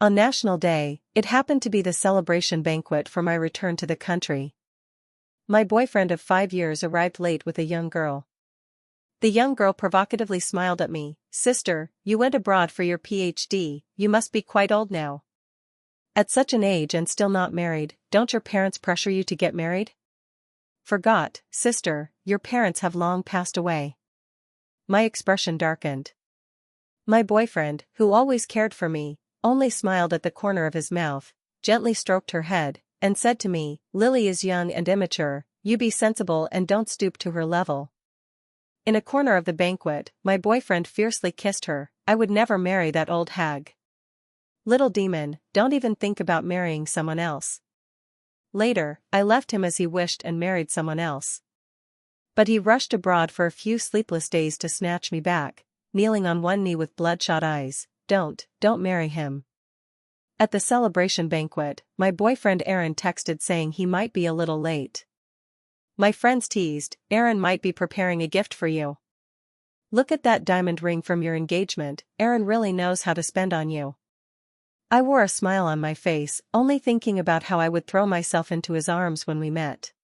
On National Day, it happened to be the celebration banquet for my return to the country. My boyfriend of 5 years arrived late with a young girl. The young girl provocatively smiled at me. "Sister, you went abroad for your PhD, you must be quite old now. At such an age and still not married, don't your parents pressure you to get married?" "Forgot, sister, your parents have long passed away." My expression darkened. My boyfriend, who always cared for me, only smiled at the corner of his mouth, gently stroked her head, and said to me, "Lily is young and immature, you be sensible and don't stoop to her level." In a corner of the banquet, my boyfriend fiercely kissed her. "I would never marry that old hag. Little demon, don't even think about marrying someone else." Later, I left him as he wished and married someone else. But he rushed abroad for a few sleepless days to snatch me back, kneeling on one knee with bloodshot eyes. Don't marry him." At the celebration banquet, my boyfriend Aaron texted saying he might be a little late. My friends teased, "Aaron might be preparing a gift for you. Look at that diamond ring from your engagement, Aaron really knows how to spend on you." I wore a smile on my face, only thinking about how I would throw myself into his arms when we met.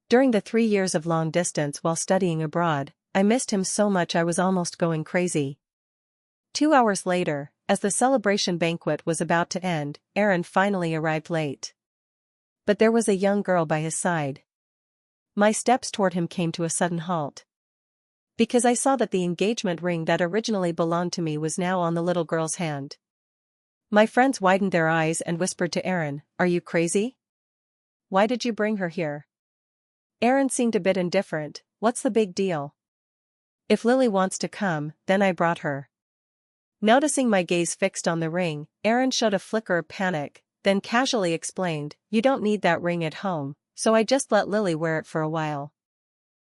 During the 3 years of long distance while studying abroad, I missed him so much I was almost going crazy. 2 hours later, as the celebration banquet was about to end, Aaron finally arrived late. But there was a young girl by his side. My steps toward him came to a sudden halt. Because I saw that the engagement ring that originally belonged to me was now on the little girl's hand. My friends widened their eyes and whispered to Aaron, "Are you crazy? Why did you bring her here?" Aaron seemed a bit indifferent. "What's the big deal? If Lily wants to come, then I brought her." Noticing my gaze fixed on the ring, Aaron showed a flicker of panic, then casually explained, "You don't need that ring at home, so I just let Lily wear it for a while."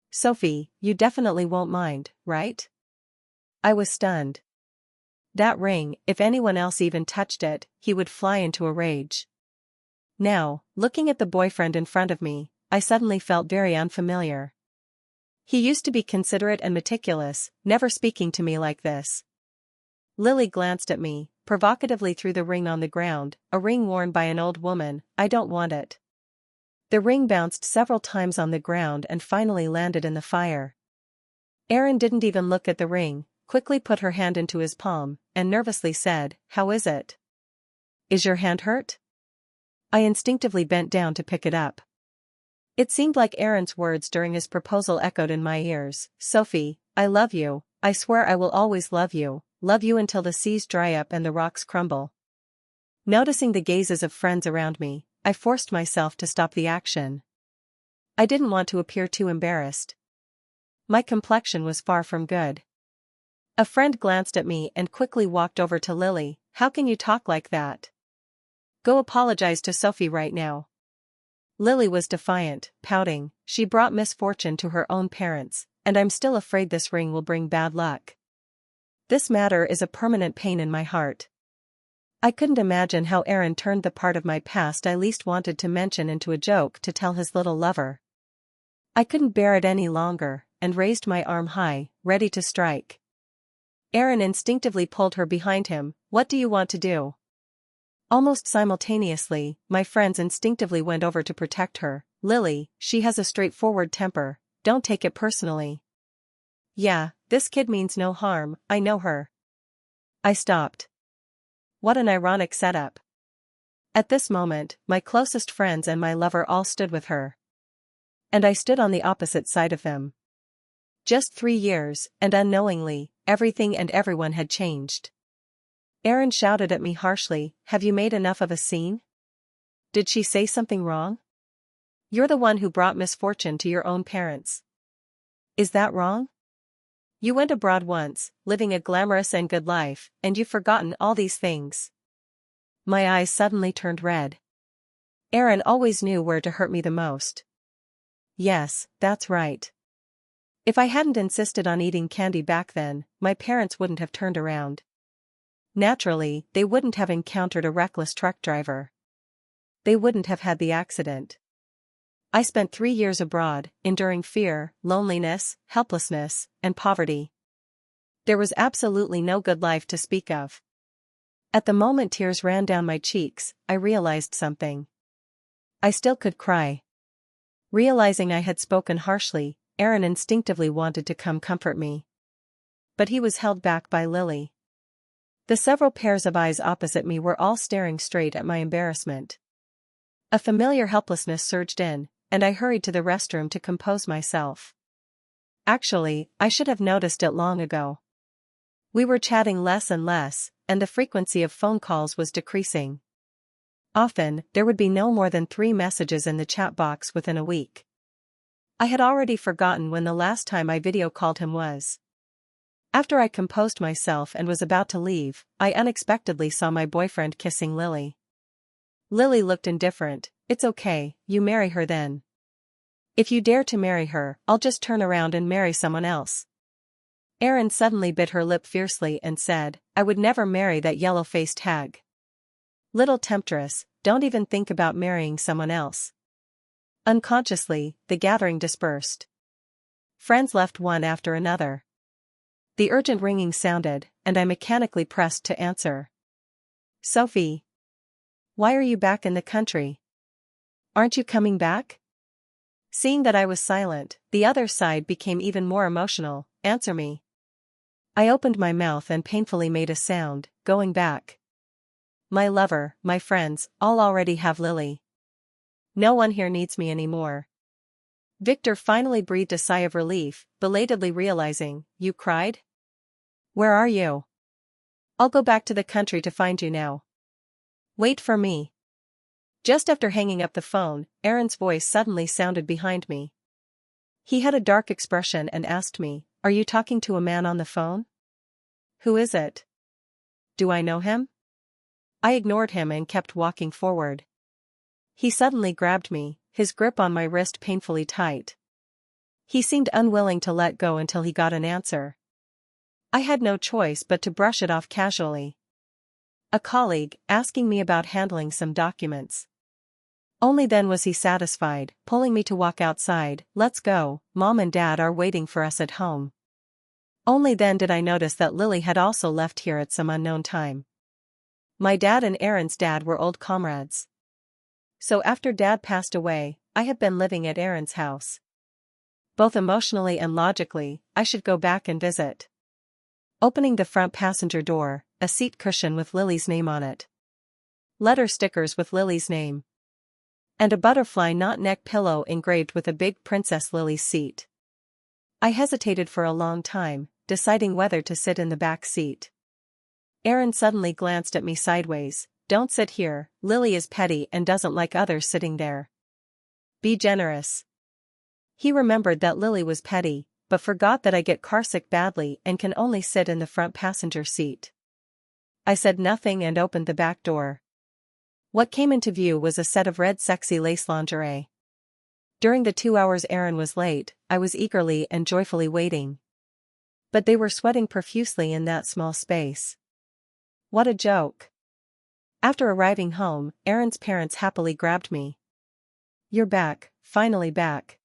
"Sophie, you definitely won't mind, right?" I was stunned. That ring, if anyone else even touched it, he would fly into a rage. Now, looking at the boyfriend in front of me, I suddenly felt very unfamiliar. He used to be considerate and meticulous, never speaking to me like this. Lily glanced at me, provocatively threw the ring on the ground, "A ring worn by an old woman, I don't want it." The ring bounced several times on the ground and finally landed in the fire. Aaron didn't even look at the ring, quickly put her hand into his palm, and nervously said, "How is it? Is your hand hurt?" I instinctively bent down to pick it up. It seemed like Aaron's words during his proposal echoed in my ears. "Sophie, I love you, I swear I will always love you until the seas dry up and the rocks crumble." Noticing the gazes of friends around me, I forced myself to stop the action. I didn't want to appear too embarrassed. My complexion was far from good. A friend glanced at me and quickly walked over to Lily. "How can you talk like that? Go apologize to Sophie right now." Lily was defiant, pouting, "She brought misfortune to her own parents, and I'm still afraid this ring will bring bad luck. This matter is a permanent pain in my heart." I couldn't imagine how Aaron turned the part of my past I least wanted to mention into a joke to tell his little lover. I couldn't bear it any longer, and raised my arm high, ready to strike. Aaron instinctively pulled her behind him. "What do you want to do?" Almost simultaneously, my friends instinctively went over to protect her. "Lily, she has a straightforward temper, don't take it personally." "Yeah, this kid means no harm, I know her." I stopped. What an ironic setup. At this moment, my closest friends and my lover all stood with her. And I stood on the opposite side of them. Just 3 years, and unknowingly, everything and everyone had changed. Aaron shouted at me harshly, "Have you made enough of a scene? Did she say something wrong? You're the one who brought misfortune to your own parents. Is that wrong? You went abroad once, living a glamorous and good life, and you've forgotten all these things." My eyes suddenly turned red. Aaron always knew where to hurt me the most. Yes, that's right. If I hadn't insisted on eating candy back then, my parents wouldn't have turned around. Naturally, they wouldn't have encountered a reckless truck driver. They wouldn't have had the accident. I spent 3 years abroad, enduring fear, loneliness, helplessness, and poverty. There was absolutely no good life to speak of. At the moment tears ran down my cheeks, I realized something. I still could cry. Realizing I had spoken harshly, Aaron instinctively wanted to come comfort me. But he was held back by Lily. The several pairs of eyes opposite me were all staring straight at my embarrassment. A familiar helplessness surged in, and I hurried to the restroom to compose myself. Actually, I should have noticed it long ago. We were chatting less and less, and the frequency of phone calls was decreasing. Often, there would be no more than 3 messages in the chat box within a week. I had already forgotten when the last time I video called him was. After I composed myself and was about to leave, I unexpectedly saw my boyfriend kissing Lily. Lily looked indifferent. "It's okay, you marry her then. If you dare to marry her, I'll just turn around and marry someone else." Aaron suddenly bit her lip fiercely and said, "I would never marry that yellow-faced hag. Little temptress, don't even think about marrying someone else." Unconsciously, the gathering dispersed. Friends left one after another. The urgent ringing sounded, and I mechanically pressed to answer. "Sophie. Why are you back in the country? Aren't you coming back?" Seeing that I was silent, the other side became even more emotional. "Answer me." I opened my mouth and painfully made a sound. "Going back. My lover, my friends, all already have Lily. No one here needs me anymore." Victor finally breathed a sigh of relief, belatedly realizing. "You cried? Where are you? I'll go back to the country to find you now. Wait for me." Just after hanging up the phone, Aaron's voice suddenly sounded behind me. He had a dark expression and asked me, "Are you talking to a man on the phone? Who is it? Do I know him?" I ignored him and kept walking forward. He suddenly grabbed me, his grip on my wrist painfully tight. He seemed unwilling to let go until he got an answer. I had no choice but to brush it off casually. "A colleague, asking me about handling some documents." Only then was he satisfied, pulling me to walk outside. "Let's go, Mom and Dad are waiting for us at home." Only then did I notice that Lily had also left here at some unknown time. My dad and Aaron's dad were old comrades. So after Dad passed away, I had been living at Aaron's house. Both emotionally and logically, I should go back and visit. Opening the front passenger door, a seat cushion with Lily's name on it. Letter stickers with Lily's name. And a butterfly knot neck pillow engraved with a big Princess Lily's seat. I hesitated for a long time, deciding whether to sit in the back seat. Aaron suddenly glanced at me sideways. "Don't sit here, Lily is petty and doesn't like others sitting there. Be generous." He remembered that Lily was petty, but forgot that I get carsick badly and can only sit in the front passenger seat. I said nothing and opened the back door. What came into view was a set of red sexy lace lingerie. During the 2 hours Aaron was late, I was eagerly and joyfully waiting. But they were sweating profusely in that small space. What a joke. After arriving home, Aaron's parents happily grabbed me. "You're back, finally back."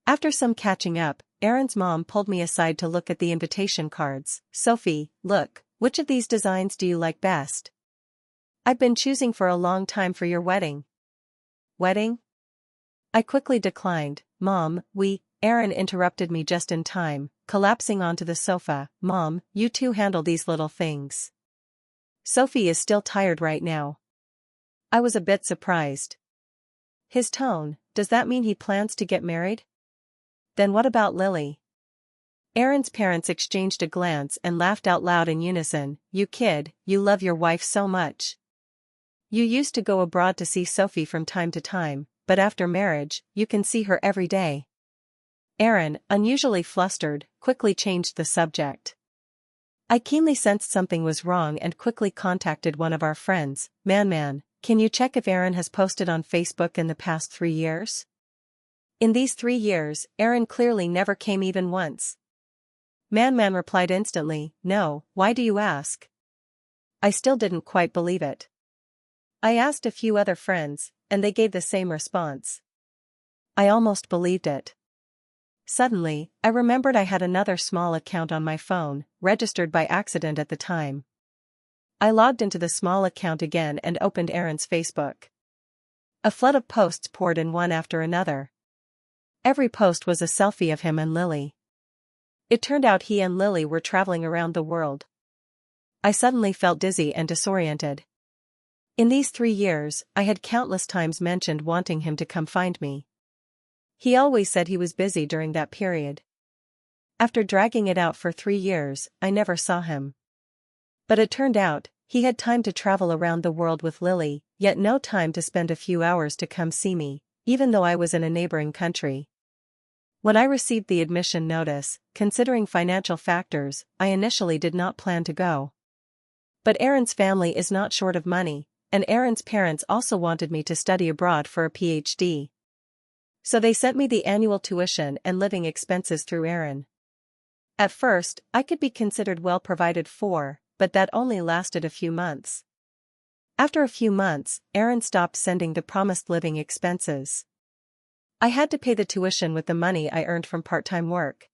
After some catching up, Aaron's mom pulled me aside to look at the invitation cards. "Sophie, look, which of these designs do you like best? I've been choosing for a long time for your wedding." "Wedding?" I quickly declined. "Mom, Aaron interrupted me just in time, collapsing onto the sofa. "Mom, you two handle these little things. Sophie is still tired right now." I was a bit surprised. His tone, does that mean he plans to get married? Then what about Lily? Aaron's parents exchanged a glance and laughed out loud in unison. "You kid, you love your wife so much. You used to go abroad to see Sophie from time to time, but after marriage, you can see her every day." Aaron, unusually flustered, quickly changed the subject. I keenly sensed something was wrong and quickly contacted one of our friends. Man, can you check if Aaron has posted on Facebook in the past 3 years? In these 3 years, Aaron clearly never came even once. Man replied instantly. "No, why do you ask?" I still didn't quite believe it. I asked a few other friends, and they gave the same response. I almost believed it. Suddenly, I remembered I had another small account on my phone, registered by accident at the time. I logged into the small account again and opened Aaron's Facebook. A flood of posts poured in one after another. Every post was a selfie of him and Lily. It turned out he and Lily were traveling around the world. I suddenly felt dizzy and disoriented. In these 3 years, I had countless times mentioned wanting him to come find me. He always said he was busy during that period. After dragging it out for 3 years, I never saw him. But it turned out, he had time to travel around the world with Lily, yet no time to spend a few hours to come see me, even though I was in a neighboring country. When I received the admission notice, considering financial factors, I initially did not plan to go. But Aaron's family is not short of money, and Aaron's parents also wanted me to study abroad for a PhD. So they sent me the annual tuition and living expenses through Aaron. At first, I could be considered well provided for, but that only lasted a few months. After a few months, Aaron stopped sending the promised living expenses. I had to pay the tuition with the money I earned from part-time work.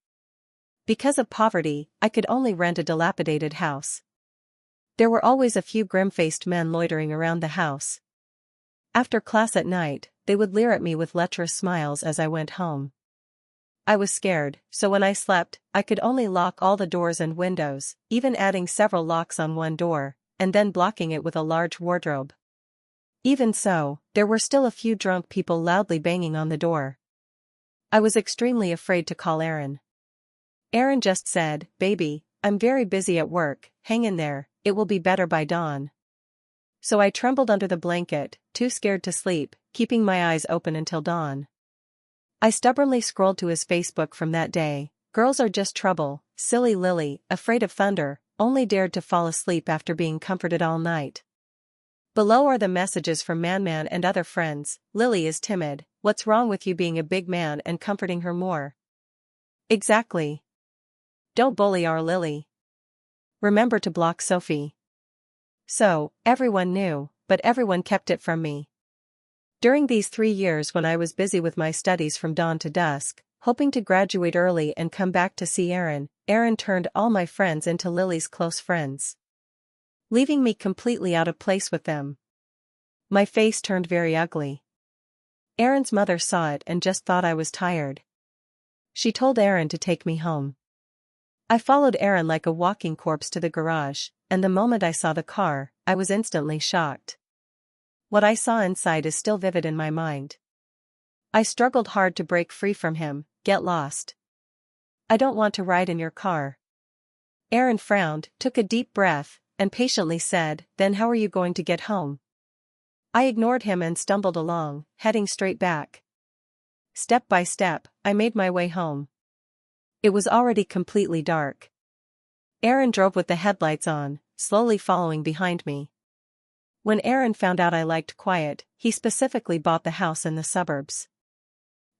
Because of poverty, I could only rent a dilapidated house. There were always a few grim-faced men loitering around the house. After class at night, they would leer at me with lecherous smiles as I went home. I was scared, so when I slept, I could only lock all the doors and windows, even adding several locks on one door, and then blocking it with a large wardrobe. Even so, there were still a few drunk people loudly banging on the door. I was extremely afraid to call Aaron. Aaron just said, "Baby, I'm very busy at work, hang in there, it will be better by dawn." So I trembled under the blanket, too scared to sleep, keeping my eyes open until dawn. I stubbornly scrolled to his Facebook from that day. Girls are just trouble, silly Lily, afraid of thunder, only dared to fall asleep after being comforted all night. Below are the messages from Man and other friends. Lily is timid, what's wrong with you being a big man and comforting her more? Exactly. Don't bully our Lily. Remember to block Sophie. So, everyone knew, but everyone kept it from me. During these 3 years when I was busy with my studies from dawn to dusk, hoping to graduate early and come back to see Aaron, Aaron turned all my friends into Lily's close friends, leaving me completely out of place with them. My face turned very ugly. Aaron's mother saw it and just thought I was tired. She told Aaron to take me home. I followed Aaron like a walking corpse to the garage, and the moment I saw the car, I was instantly shocked. What I saw inside is still vivid in my mind. I struggled hard to break free from him. Get lost. I don't want to ride in your car. Aaron frowned, took a deep breath, and patiently said, "Then how are you going to get home?" I ignored him and stumbled along, heading straight back. Step by step, I made my way home. It was already completely dark. Aaron drove with the headlights on, slowly following behind me. When Aaron found out I liked quiet, he specifically bought the house in the suburbs.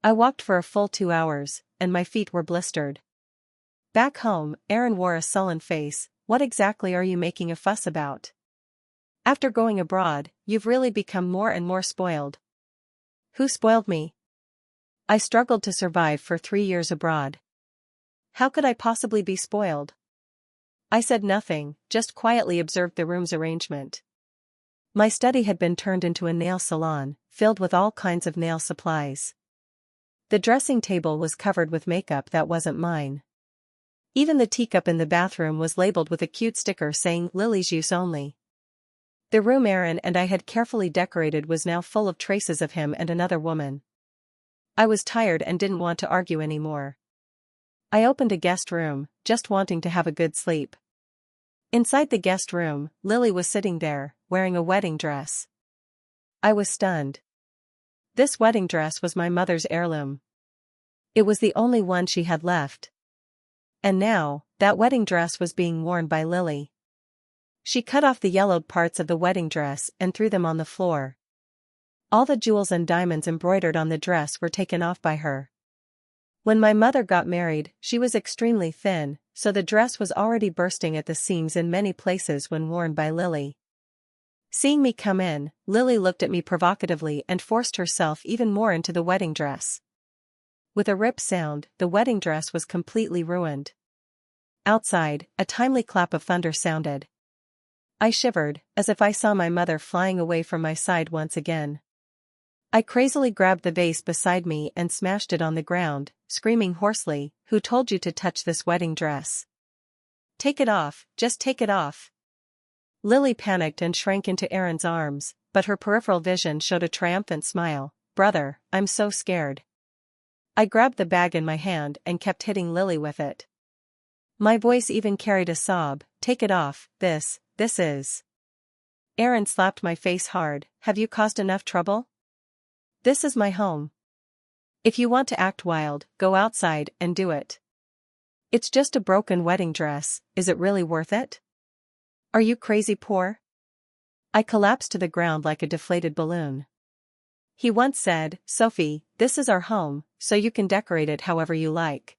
I walked for a full 2 hours, and my feet were blistered. Back home, Aaron wore a sullen face. What exactly are you making a fuss about? After going abroad, you've really become more and more spoiled. Who spoiled me? I struggled to survive for 3 years abroad. How could I possibly be spoiled? I said nothing, just quietly observed the room's arrangement. My study had been turned into a nail salon, filled with all kinds of nail supplies. The dressing table was covered with makeup that wasn't mine. Even the teacup in the bathroom was labeled with a cute sticker saying Lily's use only. The room Aaron and I had carefully decorated was now full of traces of him and another woman. I was tired and didn't want to argue anymore. I opened a guest room, just wanting to have a good sleep. Inside the guest room, Lily was sitting there, wearing a wedding dress. I was stunned. This wedding dress was my mother's heirloom. It was the only one she had left. And now, that wedding dress was being worn by Lily. She cut off the yellowed parts of the wedding dress and threw them on the floor. All the jewels and diamonds embroidered on the dress were taken off by her. When my mother got married, she was extremely thin, so the dress was already bursting at the seams in many places when worn by Lily. Seeing me come in, Lily looked at me provocatively and forced herself even more into the wedding dress. With a rip sound, the wedding dress was completely ruined. Outside, a timely clap of thunder sounded. I shivered, as if I saw my mother flying away from my side once again. I crazily grabbed the vase beside me and smashed it on the ground, screaming hoarsely, "Who told you to touch this wedding dress? Take it off, just take it off." Lily panicked and shrank into Aaron's arms, but her peripheral vision showed a triumphant smile. "Brother, I'm so scared." I grabbed the bag in my hand and kept hitting Lily with it. My voice even carried a sob. "Take it off, this is." Aaron slapped my face hard. "Have you caused enough trouble? This is my home. If you want to act wild, go outside and do it. It's just a broken wedding dress, is it really worth it? Are you crazy poor?" I collapsed to the ground like a deflated balloon. He once said, "Sophie, this is our home, so you can decorate it however you like."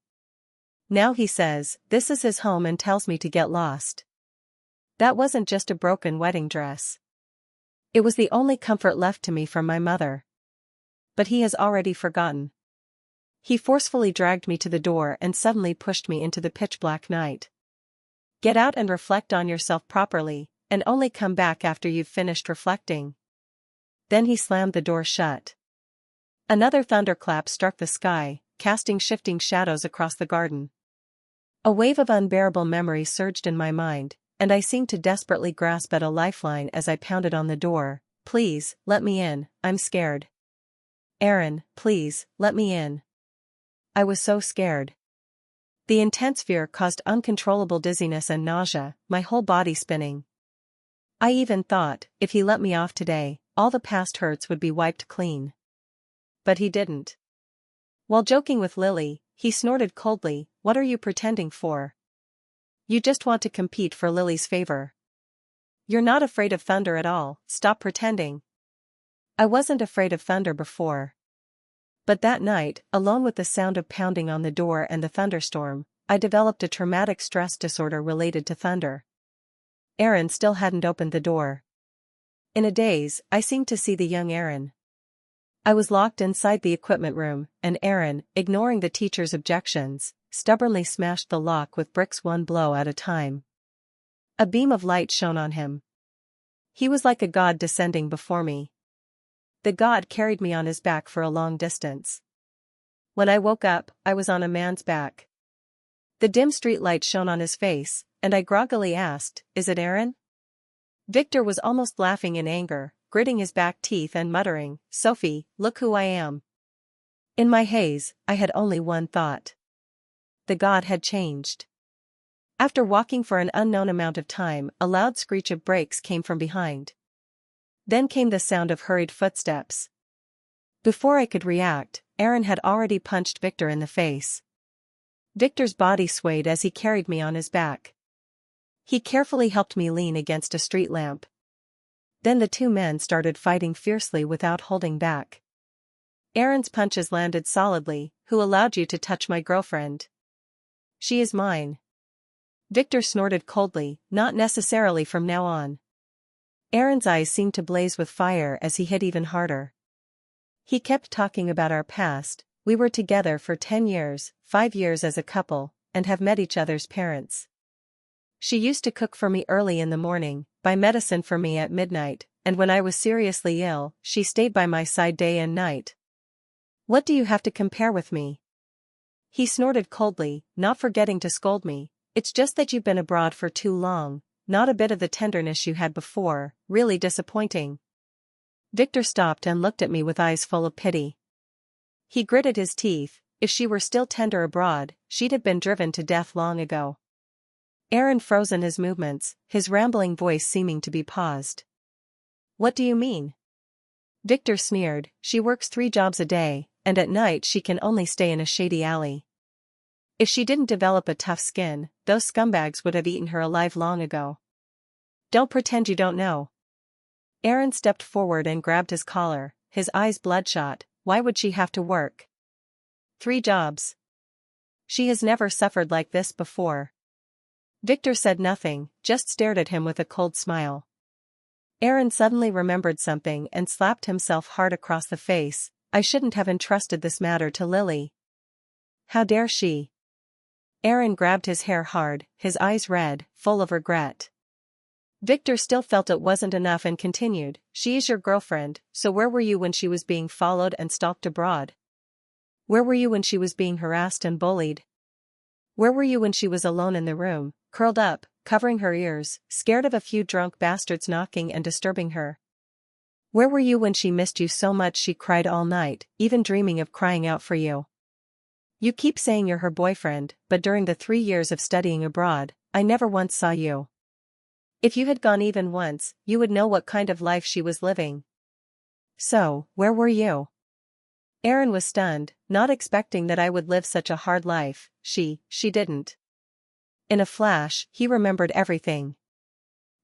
Now he says, this is his home and tells me to get lost. That wasn't just a broken wedding dress. It was the only comfort left to me from my mother. But he has already forgotten. He forcefully dragged me to the door and suddenly pushed me into the pitch-black night. "Get out and reflect on yourself properly, and only come back after you've finished reflecting." Then he slammed the door shut. Another thunderclap struck the sky, casting shifting shadows across the garden. A wave of unbearable memory surged in my mind, and I seemed to desperately grasp at a lifeline as I pounded on the door. "Please, let me in, I'm scared. Aaron, please, let me in." I was so scared. The intense fear caused uncontrollable dizziness and nausea, my whole body spinning. I even thought, if he let me off today, all the past hurts would be wiped clean. But he didn't. While joking with Lily, he snorted coldly, "What are you pretending for? You just want to compete for Lily's favor. You're not afraid of thunder at all, stop pretending." I wasn't afraid of thunder before. But that night, alone with the sound of pounding on the door and the thunderstorm, I developed a traumatic stress disorder related to thunder. Aaron still hadn't opened the door. In a daze, I seemed to see the young Aaron. I was locked inside the equipment room, and Aaron, ignoring the teacher's objections, stubbornly smashed the lock with bricks one blow at a time. A beam of light shone on him. He was like a god descending before me. The god carried me on his back for a long distance. When I woke up, I was on a man's back. The dim street light shone on his face, and I groggily asked, "Is it Aaron?" Victor was almost laughing in anger, gritting his back teeth and muttering, "Sophie, look who I am." In my haze, I had only one thought. The god had changed. After walking for an unknown amount of time, a loud screech of brakes came from behind. Then came the sound of hurried footsteps. Before I could react, Aaron had already punched Victor in the face. Victor's body swayed as he carried me on his back. He carefully helped me lean against a street lamp. Then the two men started fighting fiercely without holding back. Aaron's punches landed solidly. "Who allowed you to touch my girlfriend? She is mine." Victor snorted coldly, "Not necessarily from now on." Aaron's eyes seemed to blaze with fire as he hit even harder. He kept talking about our past. "We were together for 10 years, 5 years as a couple, and have met each other's parents. She used to cook for me early in the morning, buy medicine for me at midnight, and when I was seriously ill, she stayed by my side day and night. What do you have to compare with me?" He snorted coldly, not forgetting to scold me. "It's just that you've been abroad for too long, not a bit of the tenderness you had before, really disappointing." Victor stopped and looked at me with eyes full of pity. He gritted his teeth. If she were still tender abroad, she'd have been driven to death long ago. Aaron froze in his movements, his rambling voice seeming to be paused. "What do you mean?" Victor sneered. "She works 3 jobs a day, and at night she can only stay in a shady alley. If she didn't develop a tough skin, those scumbags would have eaten her alive long ago. Don't pretend you don't know." Aaron stepped forward and grabbed his collar, his eyes bloodshot. "Why would she have to work 3 jobs? She has never suffered like this before." Victor said nothing, just stared at him with a cold smile. Aaron suddenly remembered something and slapped himself hard across the face. "I shouldn't have entrusted this matter to Lily. How dare she?" Aaron grabbed his hair hard, his eyes red, full of regret. Victor still felt it wasn't enough and continued, "She is your girlfriend, so where were you when she was being followed and stalked abroad? Where were you when she was being harassed and bullied? Where were you when she was alone in the room, curled up, covering her ears, scared of a few drunk bastards knocking and disturbing her? Where were you when she missed you so much she cried all night, even dreaming of crying out for you? You keep saying you're her boyfriend, but during the 3 years of studying abroad, I never once saw you. If you had gone even once, you would know what kind of life she was living. So, where were you?" Aaron was stunned, not expecting that I would live such a hard life. She didn't. In a flash, he remembered everything.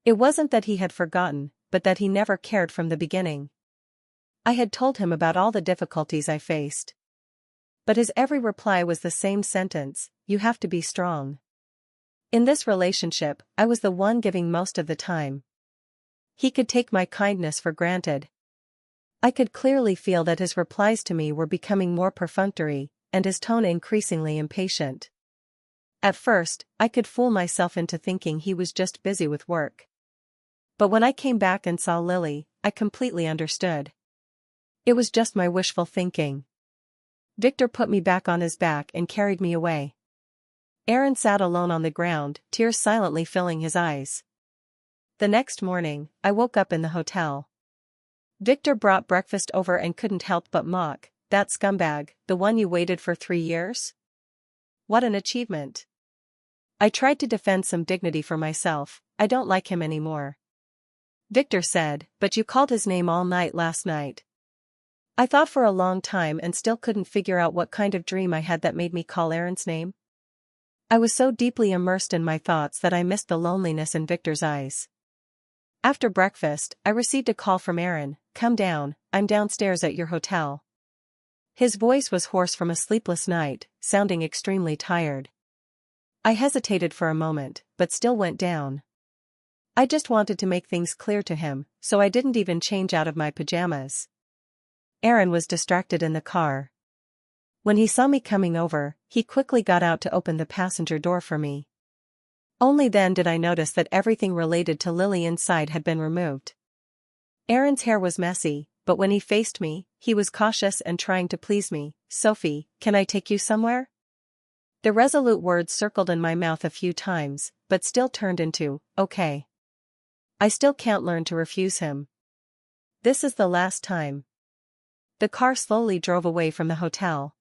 It wasn't that he had forgotten, but that he never cared from the beginning. I had told him about all the difficulties I faced. But his every reply was the same sentence, "You have to be strong." In this relationship, I was the one giving most of the time. He could take my kindness for granted. I could clearly feel that his replies to me were becoming more perfunctory, and his tone increasingly impatient. At first, I could fool myself into thinking he was just busy with work. But when I came back and saw Lily, I completely understood. It was just my wishful thinking. Victor put me back on his back and carried me away. Aaron sat alone on the ground, tears silently filling his eyes. The next morning, I woke up in the hotel. Victor brought breakfast over and couldn't help but mock, "That scumbag, the one you waited for 3 years? What an achievement." I tried to defend some dignity for myself, "I don't like him anymore." Victor said, "But you called his name all night last night." I thought for a long time and still couldn't figure out what kind of dream I had that made me call Aaron's name. I was so deeply immersed in my thoughts that I missed the loneliness in Victor's eyes. After breakfast, I received a call from Aaron, "Come down, I'm downstairs at your hotel." His voice was hoarse from a sleepless night, sounding extremely tired. I hesitated for a moment, but still went down. I just wanted to make things clear to him, so I didn't even change out of my pajamas. Aaron was distracted in the car. When he saw me coming over, he quickly got out to open the passenger door for me. Only then did I notice that everything related to Lily inside had been removed. Aaron's hair was messy, but when he faced me, he was cautious and trying to please me. "Sophie, can I take you somewhere?" The resolute words circled in my mouth a few times, but still turned into, "Okay." I still can't learn to refuse him. This is the last time. The car slowly drove away from the hotel.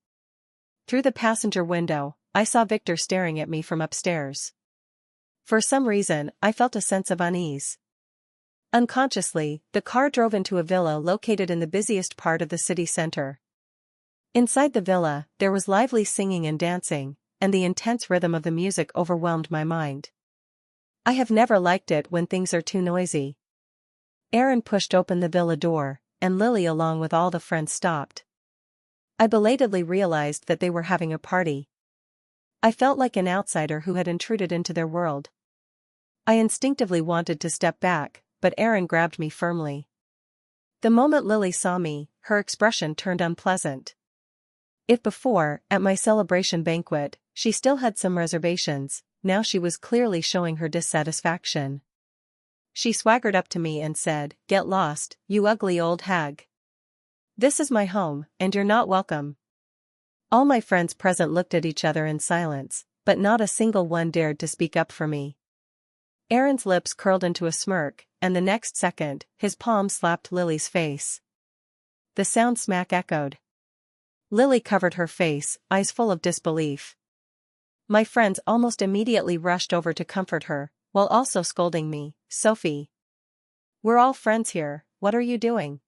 Through the passenger window, I saw Victor staring at me from upstairs. For some reason, I felt a sense of unease. Unconsciously, the car drove into a villa located in the busiest part of the city center. Inside the villa, there was lively singing and dancing, and the intense rhythm of the music overwhelmed my mind. I have never liked it when things are too noisy. Aaron pushed open the villa door, and Lily along with all the friends stopped. I belatedly realized that they were having a party. I felt like an outsider who had intruded into their world. I instinctively wanted to step back, but Aaron grabbed me firmly. The moment Lily saw me, her expression turned unpleasant. If before, at my celebration banquet, she still had some reservations, now she was clearly showing her dissatisfaction. She swaggered up to me and said, "Get lost, you ugly old hag. This is my home, and you're not welcome." All my friends present looked at each other in silence, but not a single one dared to speak up for me. Aaron's lips curled into a smirk, and the next second, his palm slapped Lily's face. The sound smack echoed. Lily covered her face, eyes full of disbelief. My friends almost immediately rushed over to comfort her, while also scolding me, "Sophie. We're all friends here, what are you doing?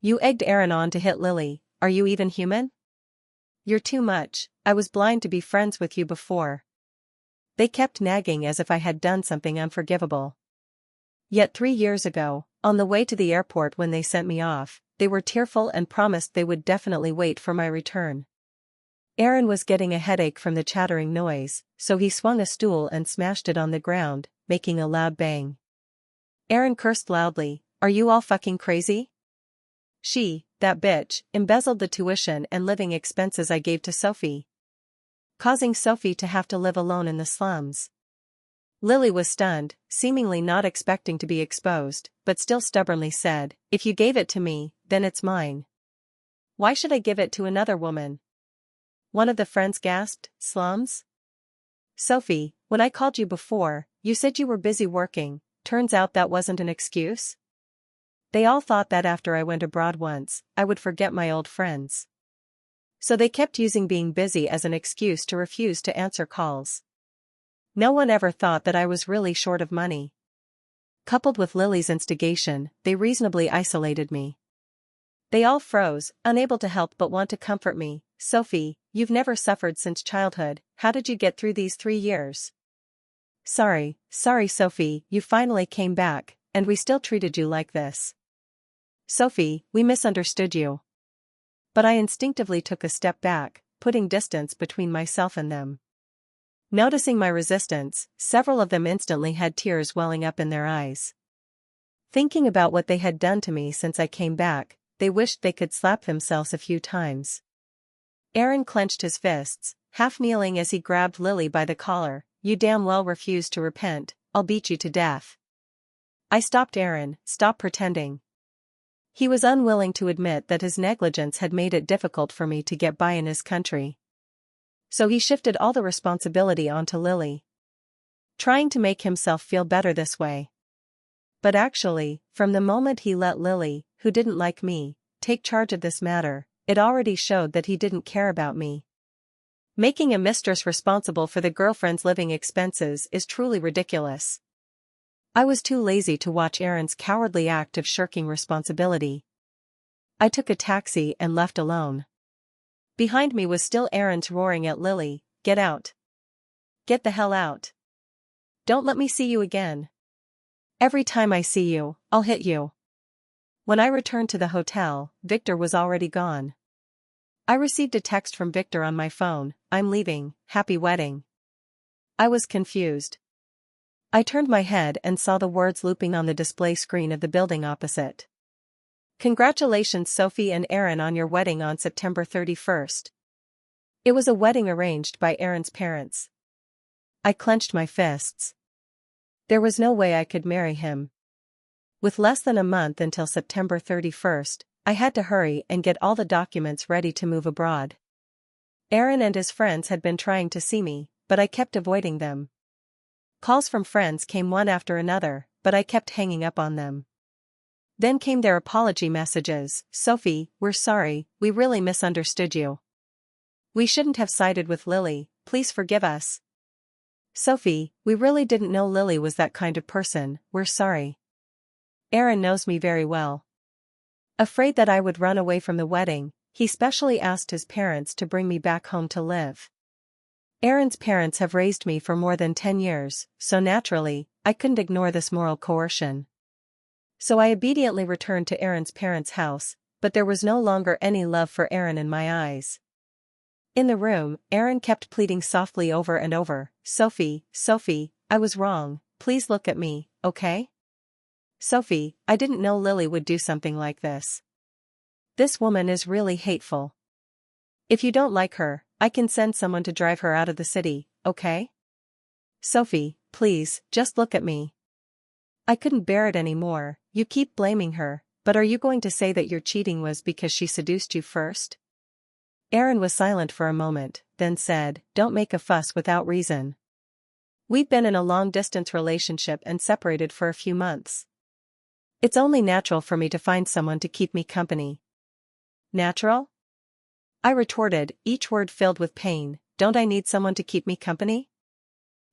You egged Aaron on to hit Lily, are you even human? You're too much, I was blind to be friends with you before." They kept nagging as if I had done something unforgivable. Yet 3 years ago, on the way to the airport when they sent me off, they were tearful and promised they would definitely wait for my return. Aaron was getting a headache from the chattering noise, so he swung a stool and smashed it on the ground, making a loud bang. Aaron cursed loudly, "Are you all fucking crazy? That bitch, embezzled the tuition and living expenses I gave to Sophie. Causing Sophie to have to live alone in the slums. Lily was stunned, seemingly not expecting to be exposed, but still stubbornly said, "If you gave it to me, then it's mine." "Why should I give it to another woman?" one of the friends gasped. "Slums?" "Sophie, when I called you before, you said you were busy working. Turns out that wasn't an excuse?" They all thought that after I went abroad once, I would forget my old friends. So they kept using being busy as an excuse to refuse to answer calls. No one ever thought that I was really short of money. Coupled with Lily's instigation, they reasonably isolated me. They all froze, unable to help but want to comfort me. "Sophie, you've never suffered since childhood. How did you get through these 3 years?" Sorry, Sophie, you finally came back, and we still treated you like this." "Sophie, we misunderstood you." But I instinctively took a step back, putting distance between myself and them. Noticing my resistance, several of them instantly had tears welling up in their eyes. Thinking about what they had done to me since I came back, they wished they could slap themselves a few times. Aaron clenched his fists, half kneeling as he grabbed Lily by the collar. "You damn well refuse to repent, I'll beat you to death." I stopped Aaron. "Stop pretending." He was unwilling to admit that his negligence had made it difficult for me to get by in his country. So he shifted all the responsibility onto Lily, trying to make himself feel better this way. But actually, from the moment he let Lily, who didn't like me, take charge of this matter, it already showed that he didn't care about me. Making a mistress responsible for the girlfriend's living expenses is truly ridiculous. I was too lazy to watch Aaron's cowardly act of shirking responsibility. I took a taxi and left alone. Behind me was still Aaron's roaring at Lily, "Get out. Get the hell out. Don't let me see you again. Every time I see you, I'll hit you." When I returned to the hotel, Victor was already gone. I received a text from Victor on my phone, "I'm leaving, happy wedding." I was confused. I turned my head and saw the words looping on the display screen of the building opposite. "Congratulations Sophie and Aaron on your wedding on September 31st. It was a wedding arranged by Aaron's parents. I clenched my fists. There was no way I could marry him. With less than a month until September 31st, I had to hurry and get all the documents ready to move abroad. Aaron and his friends had been trying to see me, but I kept avoiding them. Calls from friends came one after another, but I kept hanging up on them. Then came their apology messages. "Sophie, we're sorry, we really misunderstood you. We shouldn't have sided with Lily, please forgive us." "Sophie, we really didn't know Lily was that kind of person, we're sorry." Aaron knows me very well. Afraid that I would run away from the wedding, he specially asked his parents to bring me back home to live. Aaron's parents have raised me for more than 10 years, so naturally, I couldn't ignore this moral coercion. So I obediently returned to Aaron's parents' house, but there was no longer any love for Aaron in my eyes. In the room, Aaron kept pleading softly over and over, Sophie, I was wrong, please look at me, okay? Sophie, I didn't know Lily would do something like this. This woman is really hateful. If you don't like her, I can send someone to drive her out of the city, okay? Sophie, please, just look at me. I couldn't bear it anymore. You keep blaming her, but are you going to say that your cheating was because she seduced you first? Aaron was silent for a moment, then said, Don't make a fuss without reason. We've been in a long-distance relationship and separated for a few months. It's only natural for me to find someone to keep me company. Natural? I retorted, each word filled with pain. Don't I need someone to keep me company?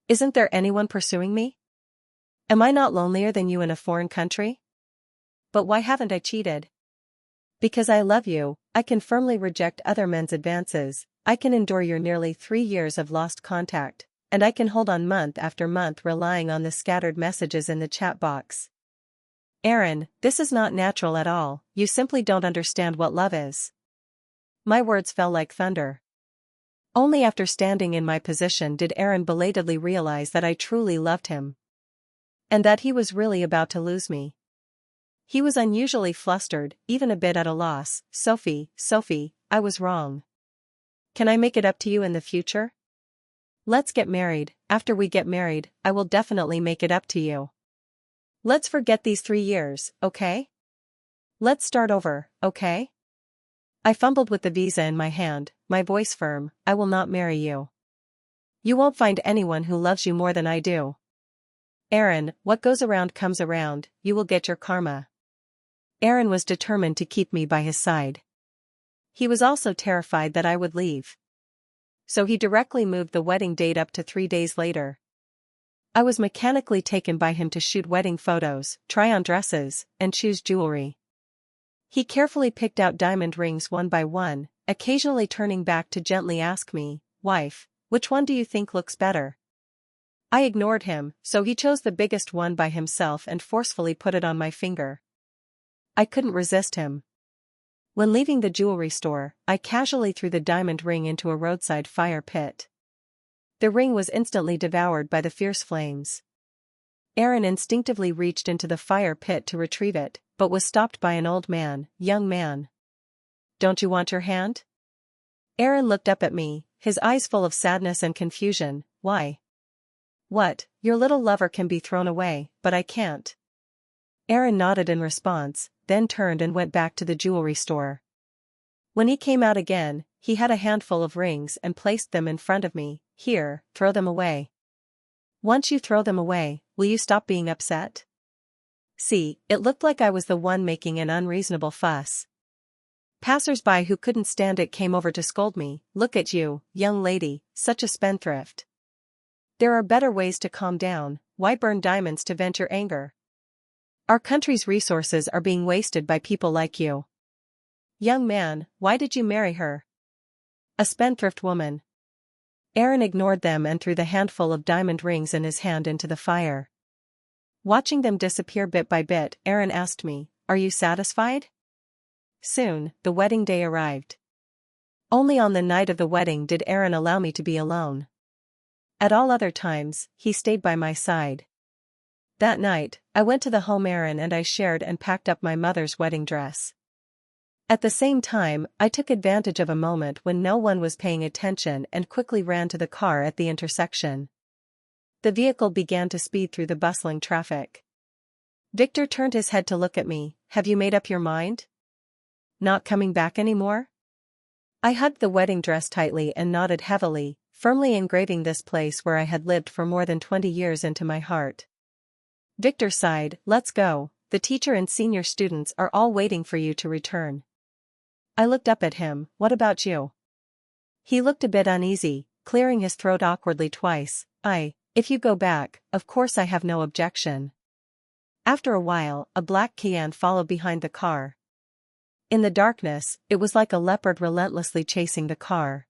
Isn't there anyone pursuing me? Am I not lonelier than you in a foreign country? But why haven't I cheated? Because I love you, I can firmly reject other men's advances, I can endure your nearly 3 years of lost contact, and I can hold on month after month relying on the scattered messages in the chat box. Aaron, this is not natural at all, you simply don't understand what love is. My words fell like thunder. Only after standing in my position did Aaron belatedly realize that I truly loved him. And that he was really about to lose me. He was unusually flustered, even a bit at a loss. Sophie, I was wrong. Can I make it up to you in the future? Let's get married. After we get married, I will definitely make it up to you. Let's forget these 3 years, okay? Let's start over, okay? I fumbled with the visa in my hand, my voice firm. I will not marry you. You won't find anyone who loves you more than I do. Aaron, what goes around comes around, you will get your karma. Aaron was determined to keep me by his side. He was also terrified that I would leave. So he directly moved the wedding date up to 3 days later. I was mechanically taken by him to shoot wedding photos, try on dresses, and choose jewelry. He carefully picked out diamond rings one by one, occasionally turning back to gently ask me, "Wife, which one do you think looks better?" I ignored him, so he chose the biggest one by himself and forcefully put it on my finger. I couldn't resist him. When leaving the jewelry store, I casually threw the diamond ring into a roadside fire pit. The ring was instantly devoured by the fierce flames. Aaron instinctively reached into the fire pit to retrieve it, but was stopped by an old man. "Young man. Don't you want your hand?" Aaron looked up at me, his eyes full of sadness and confusion. "Why?" "What, your little lover can be thrown away, but I can't." Aaron nodded in response, then turned and went back to the jewelry store. When he came out again, he had a handful of rings and placed them in front of me. "Here, throw them away. Once you throw them away, will you stop being upset?" See, it looked like I was the one making an unreasonable fuss. Passers-by who couldn't stand it came over to scold me. "Look at you, young lady, such a spendthrift. There are better ways to calm down, why burn diamonds to vent your anger? Our country's resources are being wasted by people like you. Young man, why did you marry her? A spendthrift woman." Aaron ignored them and threw the handful of diamond rings in his hand into the fire. Watching them disappear bit by bit, Aaron asked me, "Are you satisfied?" Soon, the wedding day arrived. Only on the night of the wedding did Aaron allow me to be alone. At all other times, he stayed by my side. That night, I went to the home Aaron and I shared and packed up my mother's wedding dress. At the same time, I took advantage of a moment when no one was paying attention and quickly ran to the car at the intersection. The vehicle began to speed through the bustling traffic. Victor turned his head to look at me. "Have you made up your mind? Not coming back anymore?" I hugged the wedding dress tightly and nodded heavily, firmly engraving this place where I had lived for more than 20 years into my heart. Victor sighed. "Let's go, the teacher and senior students are all waiting for you to return." I looked up at him. "What about you?" He looked a bit uneasy, clearing his throat awkwardly twice. If you go back, of course I have no objection." After a while, a black Cayenne followed behind the car. In the darkness, it was like a leopard relentlessly chasing the car.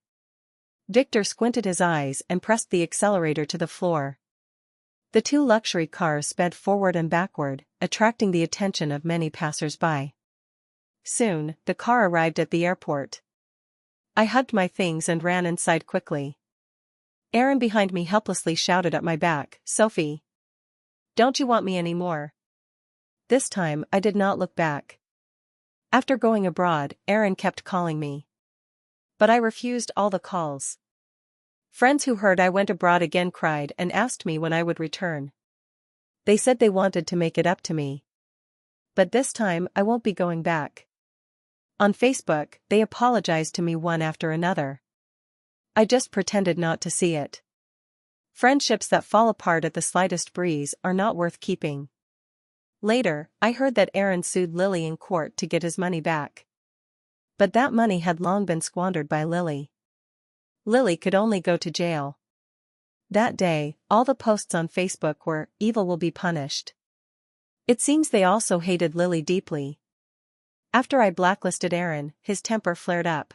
Victor squinted his eyes and pressed the accelerator to the floor. The two luxury cars sped forward and backward, attracting the attention of many passers-by. Soon, the car arrived at the airport. I hugged my things and ran inside quickly. Aaron behind me helplessly shouted at my back, "Sophie! Don't you want me anymore?" This time, I did not look back. After going abroad, Aaron kept calling me. But I refused all the calls. Friends who heard I went abroad again cried and asked me when I would return. They said they wanted to make it up to me. But this time, I won't be going back. On Facebook, they apologized to me one after another. I just pretended not to see it. Friendships that fall apart at the slightest breeze are not worth keeping. Later, I heard that Aaron sued Lily in court to get his money back. But that money had long been squandered by Lily. Lily could only go to jail. That day, all the posts on Facebook were, "Evil will be punished." It seems they also hated Lily deeply. After I blacklisted Aaron, his temper flared up.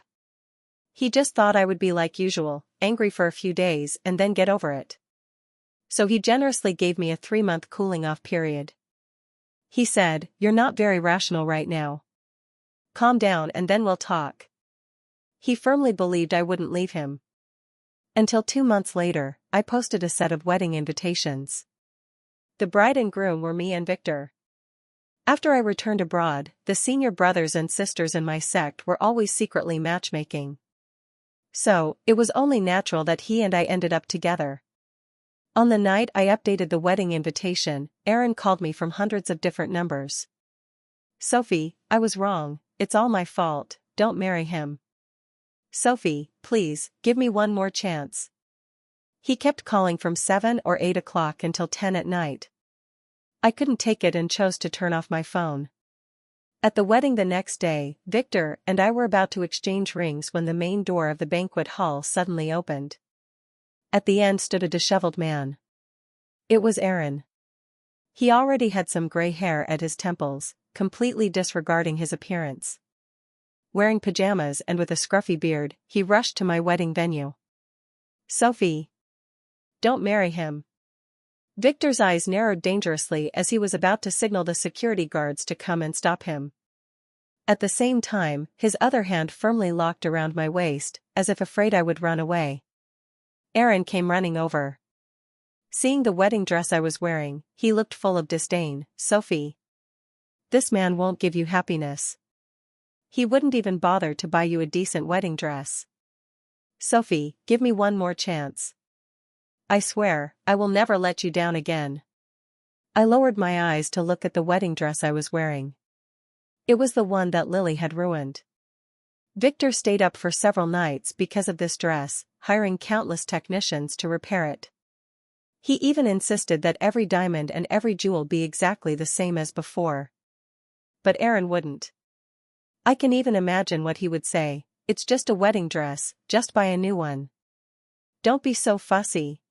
He just thought I would be like usual, angry for a few days and then get over it. So he generously gave me a 3-month cooling-off period. He said, "You're not very rational right now. Calm down and then we'll talk." He firmly believed I wouldn't leave him. Until 2 months later, I posted a set of wedding invitations. The bride and groom were me and Victor. After I returned abroad, the senior brothers and sisters in my sect were always secretly matchmaking. So, it was only natural that he and I ended up together. On the night I updated the wedding invitation, Aaron called me from hundreds of different numbers. "Sophie, I was wrong, it's all my fault, don't marry him. Sophie, please, give me one more chance." He kept calling from 7 or 8 o'clock until 10 at night. I couldn't take it and chose to turn off my phone. At the wedding the next day, Victor and I were about to exchange rings when the main door of the banquet hall suddenly opened. At the end stood a disheveled man. It was Aaron. He already had some gray hair at his temples, completely disregarding his appearance. Wearing pajamas and with a scruffy beard, he rushed to my wedding venue. "Sophie, don't marry him." Victor's eyes narrowed dangerously as he was about to signal the security guards to come and stop him. At the same time, his other hand firmly locked around my waist, as if afraid I would run away. Aaron came running over. Seeing the wedding dress I was wearing, he looked full of disdain. "Sophie, this man won't give you happiness. He wouldn't even bother to buy you a decent wedding dress. Sophie, give me one more chance. I swear, I will never let you down again." I lowered my eyes to look at the wedding dress I was wearing. It was the one that Lily had ruined. Victor stayed up for several nights because of this dress, hiring countless technicians to repair it. He even insisted that every diamond and every jewel be exactly the same as before. But Aaron wouldn't. I can even imagine what he would say: "It's just a wedding dress, just buy a new one. Don't be so fussy."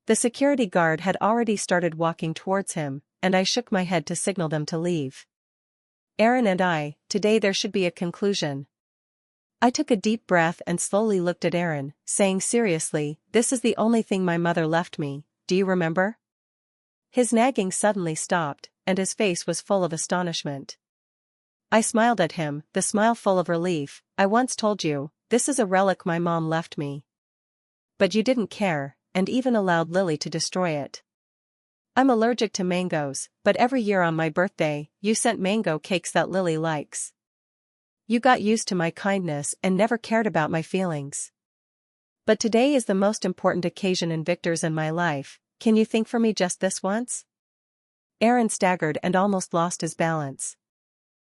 The security guard had already started walking towards him, and I shook my head to signal them to leave. "Aaron and I, today there should be a conclusion." I took a deep breath and slowly looked at Aaron, saying seriously, "This is the only thing my mother left me, do you remember?" His nagging suddenly stopped, and his face was full of astonishment. I smiled at him, the smile full of relief. "I once told you, this is a relic my mom left me. But you didn't care, and even allowed Lily to destroy it. I'm allergic to mangoes, but every year on my birthday, you sent mango cakes that Lily likes. You got used to my kindness and never cared about my feelings. But today is the most important occasion in Victor's and my life. Can you think for me just this once?" Aaron staggered and almost lost his balance.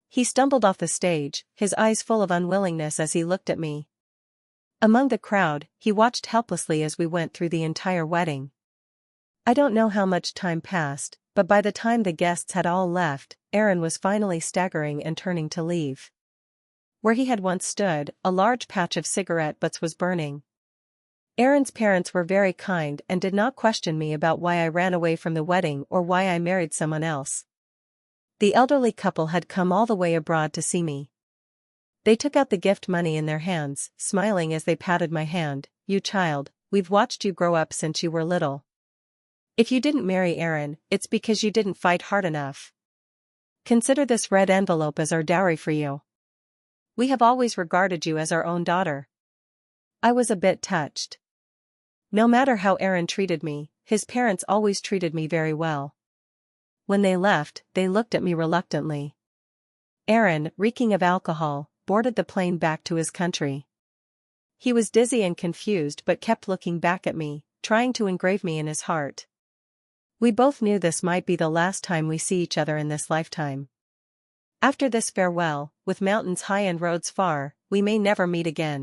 He stumbled off the stage, his eyes full of unwillingness as he looked at me. Among the crowd, he watched helplessly as we went through the entire wedding. I don't know how much time passed, but by the time the guests had all left, Aaron was finally staggering and turning to leave. Where he had once stood, a large patch of cigarette butts was burning. Aaron's parents were very kind and did not question me about why I ran away from the wedding or why I married someone else. The elderly couple had come all the way abroad to see me. They took out the gift money in their hands, smiling as they patted my hand. "You child, we've watched you grow up since you were little. If you didn't marry Aaron, it's because you didn't fight hard enough. Consider this red envelope as our dowry for you. We have always regarded you as our own daughter." I was a bit touched. No matter how Aaron treated me, his parents always treated me very well. When they left, they looked at me reluctantly. Aaron, reeking of alcohol, boarded the plane back to his country. He was dizzy and confused but kept looking back at me, trying to engrave me in his heart. We both knew this might be the last time we see each other in this lifetime. After this farewell, with mountains high and roads far, we may never meet again.